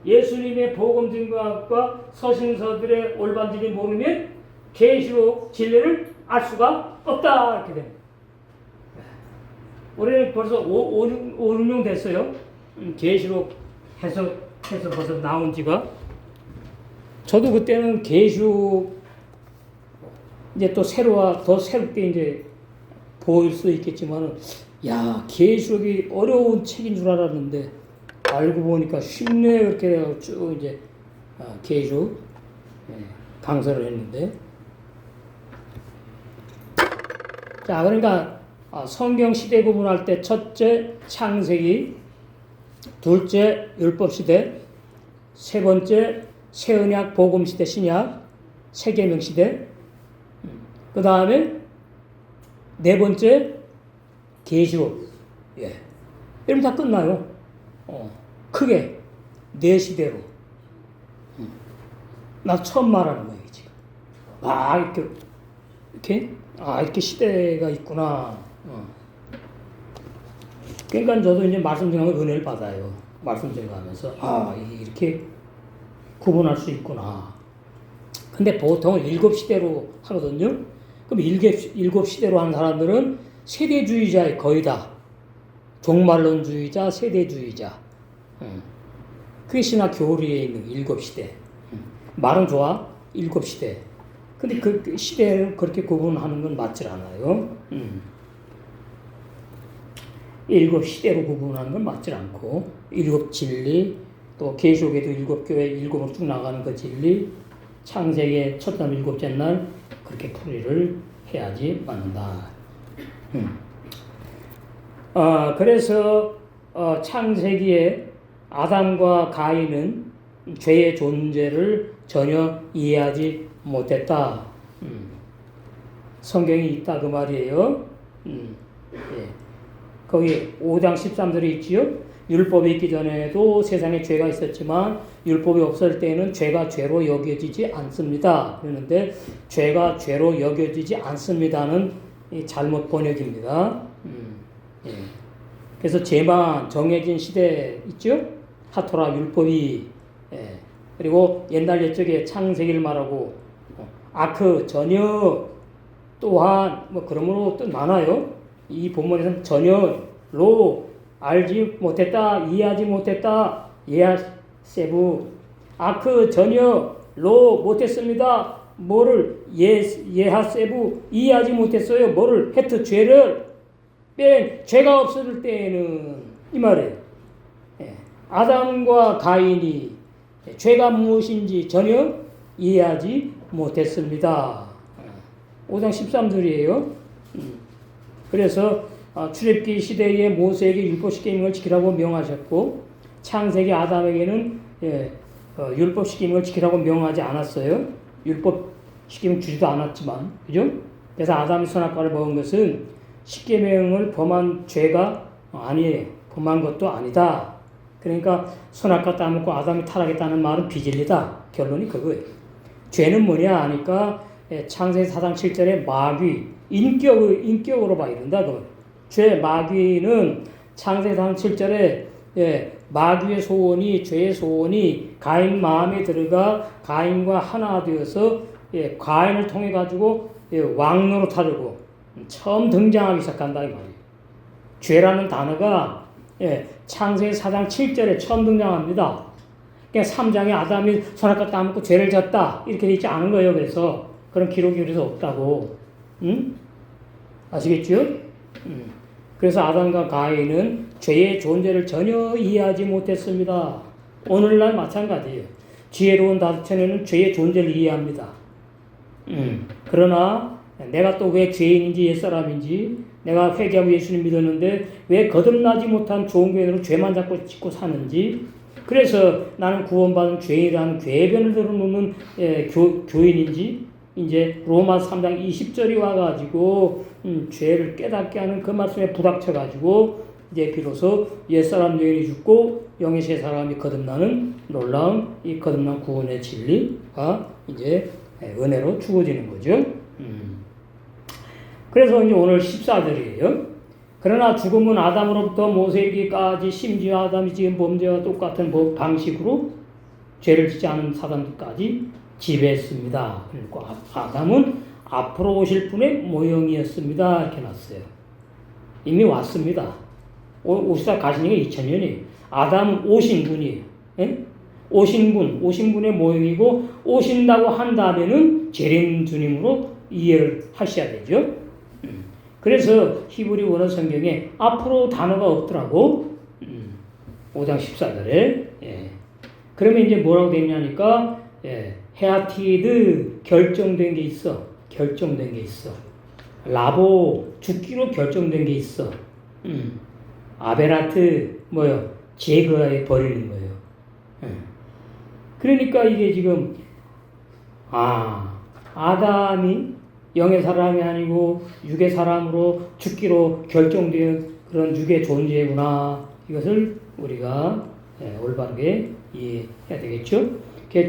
예수님의 복음 증거학과 서신서들의 올바른지를 모르면 계시록 진리를 알 수가 없다 이렇게 됩니다. 올해는 벌써 5, 6년 됐어요. 계시록 해석해서 벌써 나온 지가. 저도 그때는 계시록 이제 또 더 새롭게 이제 보일 수 있겠지만은, 야, 계시록이 어려운 책인 줄 알았는데 알고 보니까 쉽네 그렇게 쭉 이제 계시록 강서를 했는데, 자, 그러니까 성경 시대 구분할 때 첫째 창세기, 둘째 율법 시대, 세 번째 새언약 복음 시대 신약 세계명 시대, 그 다음에 네 번째 계시록. 이러면 다 끝나요. 크게 네 시대로. 나 처음 말하는 거예요 지금. 이렇게 시대가 있구나. 그러니까 저도 이제 말씀 증거하면 은혜를 받아요. 말씀 증거하면서 이렇게 구분할 수 있구나. 근데 보통 7시대로 하거든요. 그럼 7시대로 하는 사람들은 세대주의자의 거의 다. 종말론주의자, 세대주의자. 그게 신학 교리에 있는 7시대. 말은 좋아. 7시대. 근데 그 시대를 그렇게 구분하는 건 맞질 않아요. 7시대로 구분하는 건 맞질 않고, 7 진리, 또 계시록에도 7교회 7으로 쭉 나가는 그 진리, 창세기의 첫날 7째 날 그렇게 풀이를 해야지 맞는다. 그래서 창세기에 아담과 가인은 죄의 존재를 전혀 이해하지 못했다. 성경이 있다 그 말이에요. 거기 5장 13절에 있지요. 율법이 있기 전에도 세상에 죄가 있었지만 율법이 없을 때에는 죄가 죄로 여겨지지 않습니다. 그런데 죄가 죄로 여겨지지 않습니다는 잘못 번역입니다. 그래서 죄만 정해진 시대 있죠. 하토라 율법이. 그리고 옛날 옛적에 창세기를 말하고 아크 전혀 또한 뭐 그러므로 뜻 많아요. 이 본문에서는 전혀로 알지 못했다, 이해하지 못했다, 예하세부. 아크 전혀로 못했습니다. 뭐를 예하세부 이해하지 못했어요. 뭐를 헤트 죄를 죄가 없을 때에는 이 말이에요. 아담과 가인이 죄가 무엇인지 전혀 이해하지 못했습니다. 5장 13절이에요. 그래서 출애굽기 시대에 모세에게 율법 계명을 지키라고 명하셨고, 창세기 아담에게는 율법 계명을 지키라고 명하지 않았어요. 율법 계명 주지도 않았지만, 그죠? 그래서 아담이 선악과를 먹은 것은 십계명을 범한 죄가 아니에요. 범한 것도 아니다. 그러니까 선악과 따먹고 아담이 타락했다는 말은 비진리다. 결론이 그거예요. 죄는 뭐냐 하니까 창세기 4장 7절에 마귀, 인격으로 봐 이른다. 죄 마귀는 창세기 4장 7절에 마귀의 소원이, 죄의 소원이 가인 마음에 들어가 가인과 하나 되어서 가인을 통해 가지고 왕노로 타려고 처음 등장하기 시작한다 이 말이에요. 죄라는 단어가 창세기 4장 7절에 처음 등장합니다. 그러니까 3장에 아담이 선악과 따먹고 죄를 졌다 이렇게 되어 있지 않은 거예요. 그래서 그런 기록이 그래서 없다고. 아시겠죠? 그래서 아담과 가인은 죄의 존재를 전혀 이해하지 못했습니다. 오늘날 마찬가지예요. 지혜로운 다스천에는 죄의 존재를 이해합니다. 그러나 내가 또 왜 죄인인지 옛사람인지, 내가 회개하고 예수님 믿었는데 왜 거듭나지 못한 좋은 교인으로 죄만 잡고 짓고 사는지, 그래서 나는 구원받은 죄인이라는 궤변을 들어놓는 교인인지, 이제 로마서 3장 20절이 와가지고 죄를 깨닫게 하는 그 말씀에 부닥쳐가지고 이제 비로소 옛사람 죄인이 죽고 영의 새 사람이 거듭나는 놀라운 이 거듭난 구원의 진리가 이제 은혜로 주어지는 거죠. 그래서 이제 오늘 14절이에요. 그러나 죽음은 아담으로부터 모세에게까지 심지어 아담이 지은 범죄와 똑같은 방식으로 죄를 짓지 않은 사람들까지 지배했습니다. 그러니까 아담은 앞으로 오실 분의 모형이었습니다. 이렇게 놨어요. 이미 왔습니다. 오시다 가신 지가 2000년이에요. 아담은 오신 분이에요. 예? 오신 분의 모형이고, 오신다고 한 다음에는 재림 주님으로 이해를 하셔야 되죠. 그래서 히브리 원어 성경에 앞으로 단어가 없더라고. 5장 14절에. 예. 그러면 이제 뭐라고 되냐니까, 예. 헤아티드, 결정된 게 있어. 결정된 게 있어. 라보, 죽기로 결정된 게 있어. 아베라트, 뭐요? 제거해 버리는 거예요. 그러니까 이게 지금, 아담이 영의 사람이 아니고 육의 사람으로 죽기로 결정된 그런 육의 존재구나. 이것을 우리가 올바르게 이해해야 되겠죠.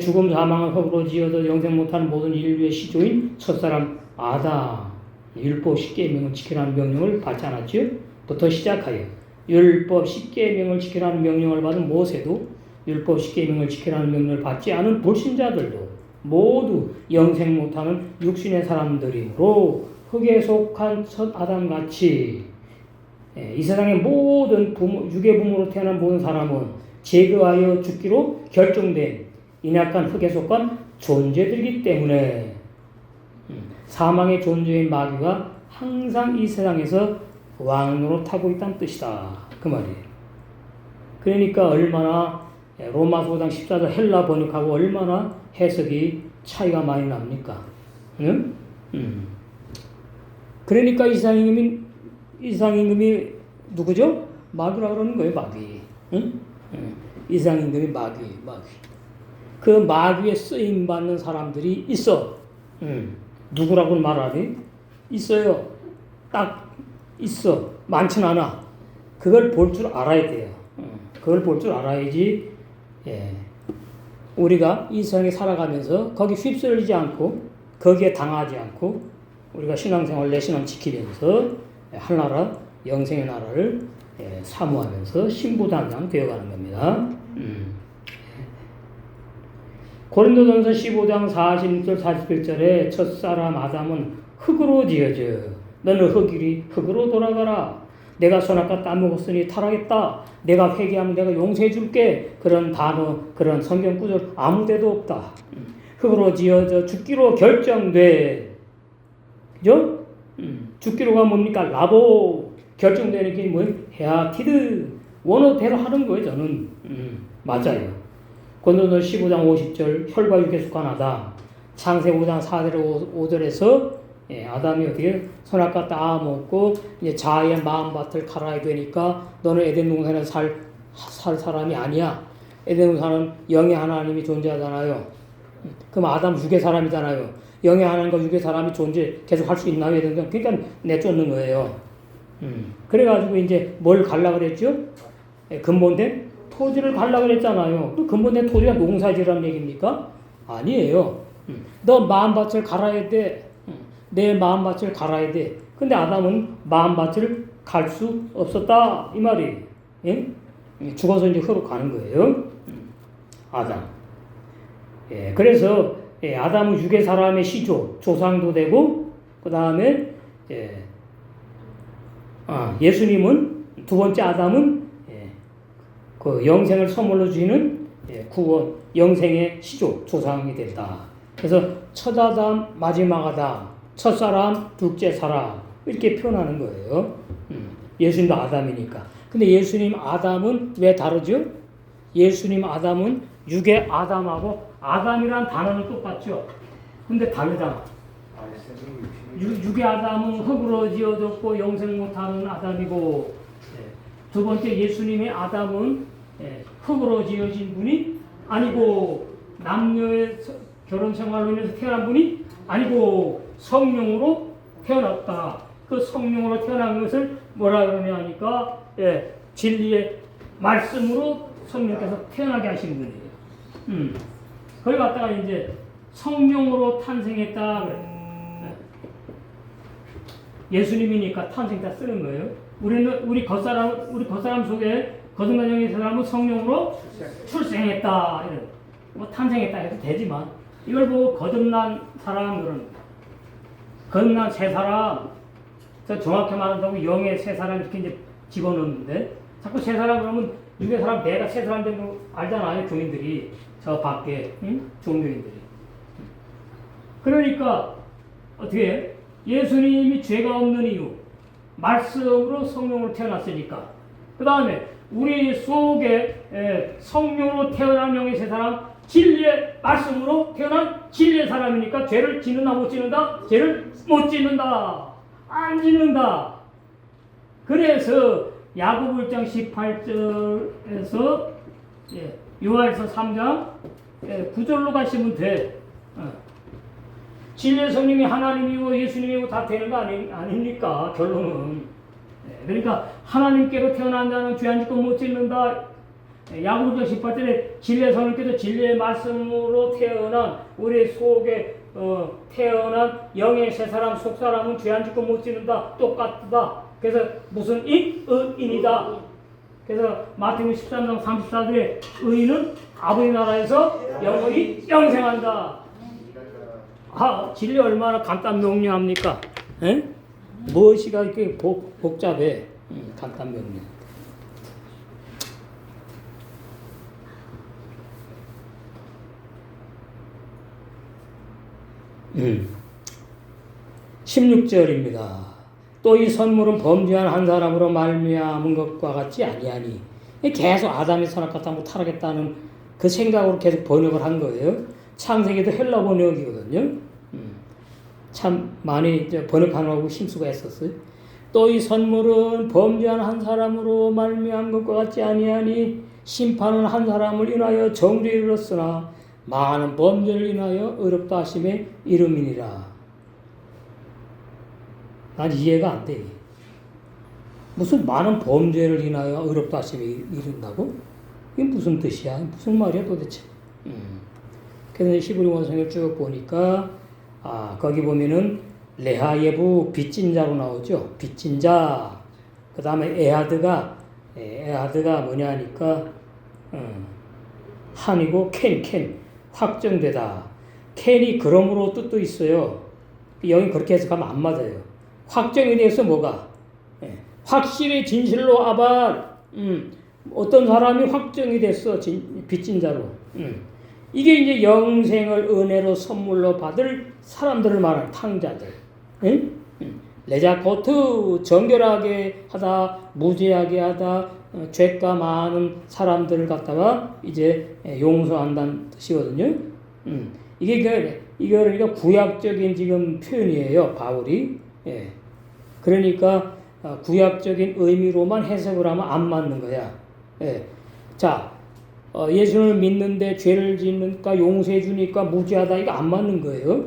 죽음, 사망을 흙으로 지어도 영생 못하는 모든 인류의 시조인 첫사람 아담, 율법 10계명을 지키라는 명령을 받지 않았죠. 부터 시작하여 율법 10계명을 지키라는 명령을 받은 모세도 율법 10계명을 지키라는 명령을 받지 않은 불신자들도 모두 영생 못하는 육신의 사람들이므로 흙에 속한 첫 아담같이 이 세상의 모든 육의 부모로 태어난 모든 사람은 제거하여 죽기로 결정된 인약한 흙에 속한 존재들이기 때문에 사망의 존재인 마귀가 항상 이 세상에서 왕노릇하고 있다는 뜻이다. 그 말이에요. 그러니까 얼마나 로마서 5장 14절 헬라 번역하고 얼마나 해석이 차이가 많이 납니까? 응? 그러니까 이상임금이 누구죠? 마귀라 그러는 거예요, 마귀. 응? 이상임금이 마귀. 그 마귀에 쓰임 받는 사람들이 있어. 누구라고 말하니? 있어요. 딱 있어. 많진 않아. 그걸 볼 줄 알아야 돼요. 그걸 볼 줄 알아야지. 우리가 이 세상에 살아가면서 거기 휩쓸리지 않고 거기에 당하지 않고 우리가 신앙생활 내 신앙 지키면서 하나라 영생의 나라를 사모하면서 신부단장 되어가는 겁니다. 고린도전서 15장 46절 47절에 첫사람 아담은 흙으로 지어져 너는 흙으로 돌아가라. 내가 선악과 따먹었으니 타락했다. 내가 회개하면 내가 용서해 줄게. 그런 단어, 그런 성경 구절 아무 데도 없다. 흙으로 지어져 죽기로 결정돼. 그죠? 죽기로가 뭡니까? 라보. 결정되는 게 뭐예요? 헤아티드. 원어대로 하는 거예요, 저는. 맞아요. 고린도전서 15장 50절 혈과 육에 속한 아담. 창세 5장 4절 5절에서 아담이 어떻게 선악과 따먹고 이제 자아의 마음밭을 갈아야 되니까 너는 에덴 동산에 살 사람이 아니야. 에덴 동산은 영의 하나님이 존재하잖아요. 그럼 아담 육의 사람이잖아요. 영의 하나님과 육의 사람이 존재 계속 할 수 있나요? 에덴 동산. 그러니까 내쫓는 거예요. 그래가지고 이제 뭘 갈라 그랬죠? 근본된 토지를 갈라 그랬잖아요. 그 근본된 토지가 농사지라는 얘기입니까? 아니에요. 너 마음밭을 갈아야 돼. 내 마음밭을 갈아야 돼. 근데 아담은 마음밭을 갈 수 없었다. 이 말이에요. 예? 죽어서 이제 흙으로 가는 거예요. 아담. 그래서 아담은 육의 사람의 시조, 조상도 되고 그 다음에 예수님은 두 번째 아담은 그 영생을 선물로 주는 구원, 영생의 시조, 조상이 된다. 그래서 첫 아담, 마지막 아담, 첫사람, 둘째 사람 이렇게 표현하는 거예요. 예수님도 아담이니까. 근데 예수님 아담은 왜 다르죠? 예수님 아담은 육의 아담하고 아담이란 단어는 똑같죠. 근데 다르잖아. 육의 아담은 흙으로 지어졌고 영생 못하는 아담이고 두 번째 예수님의 아담은 흙으로 지어진 분이 아니고 남녀의 결혼 생활로 인해서 태어난 분이 아니고 성령으로 태어났다. 그 성령으로 태어난 것을 뭐라 그러냐 하니까 진리의 말씀으로 성령께서 태어나게 하신 분이에요. 그걸 갖다가 이제 성령으로 탄생했다. 예수님이니까 탄생다 쓰는 거예요. 우리 겉사람 속에 거듭난 영의 사람은 성령으로 출생했다. 이런 뭐 탄생했다 해도 되지만 이걸 보고 거듭난 사람들은 거듭난 새 사람, 정확히 말한다고 영의 새 사람 이렇게 이제 집어넣는데 자꾸 새 사람 그러면 육의 사람 내가 새 사람 된 거 알잖아요. 교인들이 저 밖에 종교인들이. 그러니까 어떻게 해? 예수님이 죄가 없는 이유 말씀으로 성령으로 태어났으니까 그 다음에 우리 속에 성령으로 태어난 영의 새 사람 진리의 말씀으로 태어난 진리의 사람이니까 죄를 짓는다 못 짓는다? 죄를 못 짓는다. 안 짓는다. 그래서 야고보 1장 18절에서 요한일서 3장 9절로 가시면 돼. 진리의 성령이 하나님이고 예수님이고 다 되는 거 아닙니까? 결론은. 그러니까 하나님께로 태어난 자는 죄 안 짓고 못 짓는다. 야고보서 18절에 진리의 성령께서 진리의 말씀으로 태어난 우리 속에 태어난 영의 새 사람 속 사람은 죄 안 짓고 못 짓는다. 똑같다. 그래서 무슨 의인이다. 그래서 마태복음 13장 34절에 의인은 아버지 나라에서 영원히 영생한다. 진리 얼마나 간단 명료합니까? 에? 무엇이가 이렇게 복잡해? 간단 명료. 16절입니다. 또 이 선물은 범죄한 한 사람으로 말미암은 것과 같지 아니하니 계속 아담이 선악과다 타락했다는 그 생각으로 계속 번역을 한 거예요. 창세기도 헬라 번역이거든요. 참 많이 번역하느라고 심수가 했었어요. 또 이 선물은 범죄한 한 사람으로 말미암은 것과 같지 아니하니 심판은 한 사람을 인하여 정죄에 이르렀으나 많은 범죄를 인하여 어렵다 하심의 이름이니라. 난 이해가 안 돼. 무슨 많은 범죄를 인하여 어렵다 하심에 이른다고? 이게 무슨 뜻이야? 무슨 말이야 도대체? 그래서 히브리 원성을 쭉 보니까 거기 보면은 레하예부 빚진 자로 나오죠. 빚진 자. 그 다음에 에하드가 뭐냐 하니까 한이고 캔 확정되다. 캔이 그러므로 뜻도 있어요. 여기 그렇게 해석하면 안 맞아요. 확정이 돼서 뭐가? 확실히 진실로 어떤 사람이 확정이 됐어. 빚진 자로. 이게 이제 영생을 은혜로 선물로 받을 사람들을 말하는 탕자들. 레자코트 정결하게 하다, 무죄하게 하다, 죄가 많은 사람들을 갖다가 이제 용서한다는 뜻이거든요. 이게 그러니까 구약적인 지금 표현이에요. 바울이. 그러니까 구약적인 의미로만 해석을 하면 안 맞는 거야. 자, 예수를 믿는데 죄를 짓는가 용서해 주니까 무죄하다 이거 안 맞는 거예요.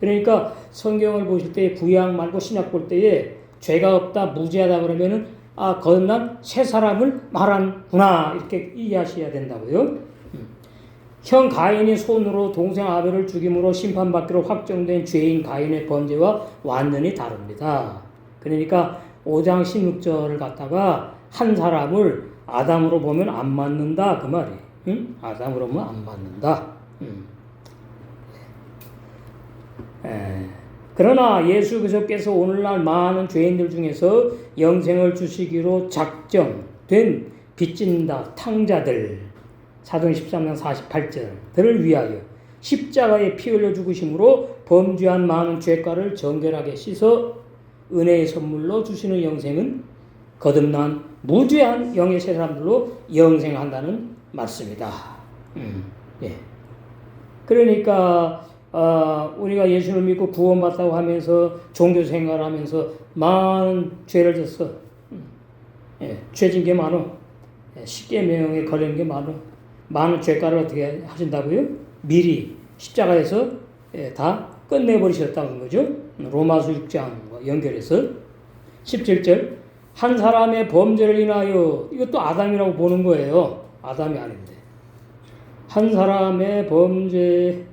그러니까 성경을 보실 때 구약 말고 신약 볼 때에 죄가 없다 무죄하다 그러면은 거듭난 새 사람을 말하는구나 이렇게 이해하셔야 된다고요. 형 가인이 손으로 동생 아벨을 죽임으로 심판받기로 확정된 죄인 가인의 범죄와 완전히 다릅니다. 그러니까 5장 16절을 갖다가 한 사람을 아담으로 보면 안 맞는다 그 말이에요. 아담으로 보면 안 맞는다. 그러나 예수 그리스도께서 오늘날 많은 죄인들 중에서 영생을 주시기로 작정된 빚진다 탕자들 사도행 13장 48절들을 위하여 십자가에 피 흘려 죽으심으로 범죄한 많은 죄가를 정결하게 씻어 은혜의 선물로 주시는 영생은 거듭난 무죄한 영의 새 사람들로 영생한다는 말씀이다. 그러니까 우리가 예수를 믿고 구원받다고 하면서 종교 생활하면서 많은 죄를 졌어. 죄진 게 많어. 십계명에 걸리는 게 많어. 많은 죄가를 어떻게 하신다고요? 미리 십자가에서 다 끝내버리셨다는 거죠. 로마서 6장과 연결해서 17절 한 사람의 범죄를 인하여 이것도 아담이라고 보는 거예요. 아담이 아닌데 한 사람의 범죄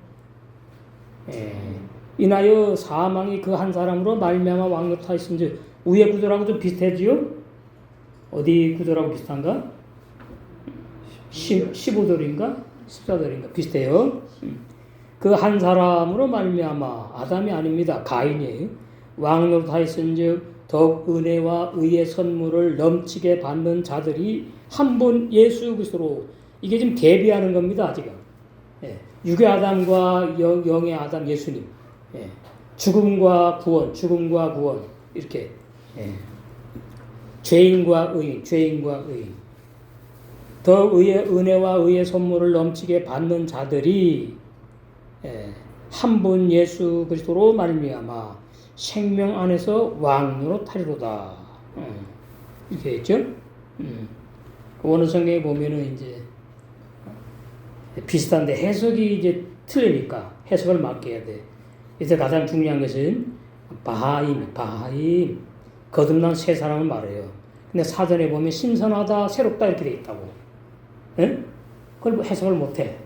인하여 사망이 그 한 사람으로 말미암아 왕노릇하였은지 위의 구절하고 좀 비슷하지요? 어디 구절하고 비슷한가? 15절인가? 14절인가? 비슷해요. 그 한 사람으로 말미암아 아담이 아닙니다. 가인이에요. 왕노릇하였은즉 더욱 은혜와 의의 선물을 넘치게 받는 자들이 한 분 예수 그리스도로 이게 지금 대비하는 겁니다. 지금 육의 아담과 영의 아담 예수님 죽음과 구원 이렇게 죄인과 의인 더 은혜와 의의 선물을 넘치게 받는 자들이 한 분 예수 그리스도로 말미암아 생명 안에서 왕노로 타리로다. 이렇게 했죠. 원어 성경에 보면은 이제 비슷한데 해석이 이제 틀리니까 해석을 맞게 해야 돼. 그래서 가장 중요한 것은 바하임 거듭난 새 사람을 말해요. 근데 사전에 보면 신선하다 새롭다 이렇게 돼 있다고. 그걸 해석을 못해.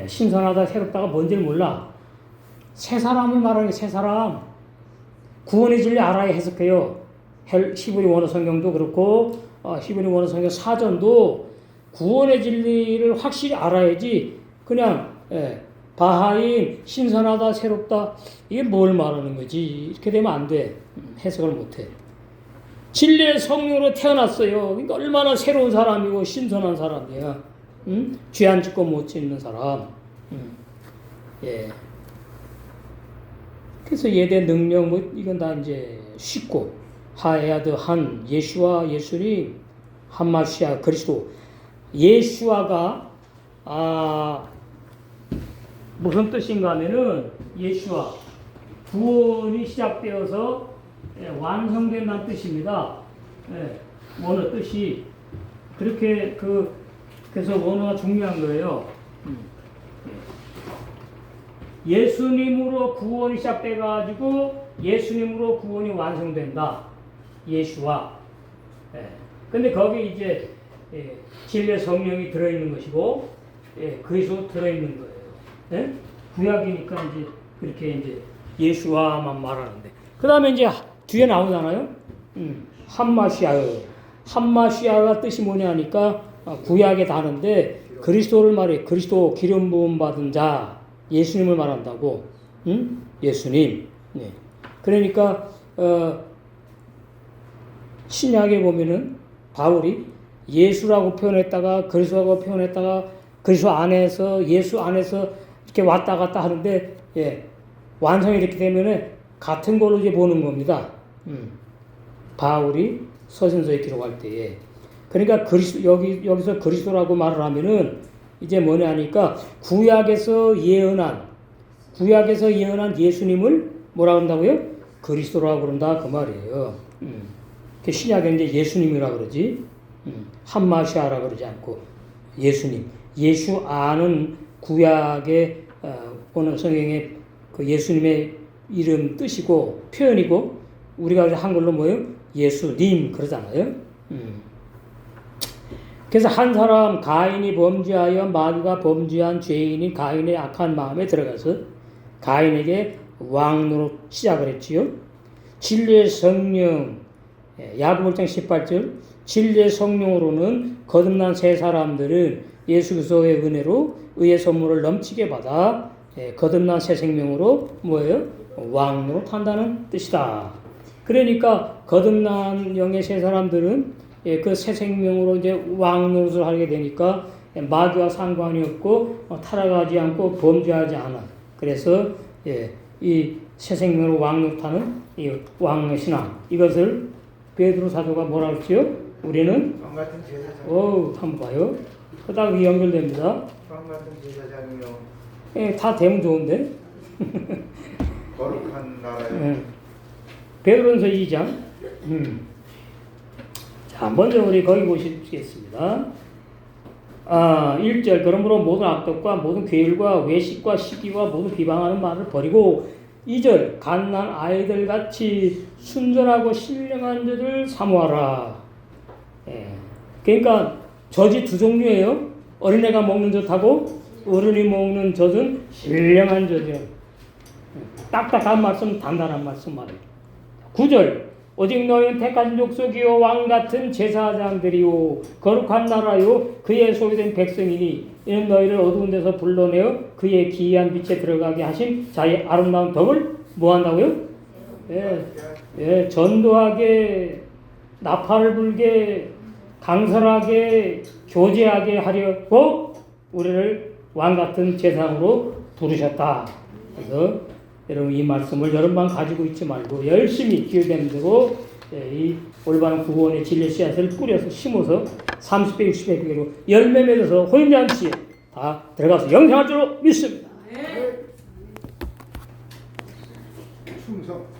신선하다 새롭다가 뭔지를 몰라. 새 사람을 말하는 게 새 사람. 구원의 진리 알아야 해석해요. 히브리 원어 성경도 그렇고 히브리 원어 성경 사전도 구원의 진리를 확실히 알아야지 그냥 바하임 신선하다 새롭다 이게 뭘 말하는 거지 이렇게 되면 안 돼. 해석을 못해. 진리의 성령으로 태어났어요. 그러니까 얼마나 새로운 사람이고 신선한 사람이야. 죄 안 짓고 못 짓는 사람. 그래서 예대 능력 뭐 이건 다 이제 쉽고 하야드 한 예수와 예수님 한마시아 그리스도 예수아가 무슨 뜻인가 하면은 예수아 구원이 시작되어서 완성된다는 뜻입니다. 원어 뜻이 그렇게 그래서 원어가 중요한 거예요. 예수님으로 구원이 시작돼 가지고 예수님으로 구원이 완성된다. 예수와. 근데 거기 이제 진리의 성령이 들어있는 것이고 그리스도 들어있는 거예요. 구약이니까 이제 그렇게 이제 예수와만 말하는데 그 다음에 이제 뒤에 나오잖아요. 한마시아가 뜻이 뭐냐 하니까 구약의 단어인데 그리스도를 말해. 그리스도 기름 부음 받은 자 예수님을 말한다고. 예수님. 그러니까 신약에 보면은 바울이 예수라고 표현했다가 그리스도라고 표현했다가 그리스도 안에서 예수 안에서 이렇게 왔다 갔다 하는데 완성이 이렇게 되면은 같은 걸로 이제 보는 겁니다. 바울이 서신서에 기록할 때에 그러니까 여기서 그리스도라고 말을 하면은 이제 뭐냐 하니까 구약에서 예언한 예수님을 뭐라 그런다고요? 그리스도라고 그런다 그 말이에요. 신약에 이제 예수님이라 그러지. 한마시아라 그러지 않고 예수님. 예수 아는 구약의 오늘 성경의 그 예수님의 이름 뜻이고 표현이고 우리가 한글로 뭐예요? 예수님 그러잖아요. 그래서 한 사람 가인이 범죄하여 마귀가 범죄한 죄인인 가인의 악한 마음에 들어가서 가인에게 왕노릇 시작을 했지요. 진리의 성령 야고보 1장 18절 진리의 성령으로는 거듭난 새 사람들은 예수 그리스도의 은혜로 의의 선물을 넘치게 받아 거듭난 새 생명으로 뭐예요? 왕노릇 한다는 뜻이다. 그러니까 거듭난 영의 새 사람들은 그 새 생명으로 이제 왕노릇을 하게 되니까 마귀와 상관이 없고 타락하지 않고 범죄하지 않아. 그래서 이 새 생명으로 왕노릇하는 이 왕의 신앙 이것을 베드로 사도가 뭐라 그랬지요? 우리는 왕 같은 제사장. 한번 봐요. 딱 연결됩니다. 왕 같은 제사장이요. 다 되면 좋은데. 거룩한 나라요. 베드로전서 2장. 자, 먼저 우리 거기 보시겠습니다. 1절 그러므로 모든 악독과 모든 괴일과 외식과 시기와 모든 비방하는 말을 버리고 2절 갓난 아이들 같이 순전하고 신령한 자들 사모하라. 그러니까 젖이 두 종류예요. 어린애가 먹는 젖하고 어른이 먹는 젖은 신령한 젖이에요. 딱딱한 말씀 단단한 말씀 말이에요. 9절 오직 너희는 택한 족속이요 왕 같은 제사장들이요 거룩한 나라요 그의 소유된 백성이니 이는 너희를 어두운 데서 불러내어 그의 기이한 빛에 들어가게 하신 자의 아름다운 덕을 뭐한다고요? 전도하게 나팔을 불게 강설하게 교제하게 하려고 우리를 왕 같은 제사장으로 부르셨다. 그래서 여러분 이 말씀을 여러분만 가지고 있지 말고 열심히 기회되는 대로 이 올바른 구원의 진리 씨앗을 뿌려서 심어서 30배 60배 그대로 열매 맺어서 혼인잔치에 다 들어가서 영생할 줄로 믿습니다. 충성.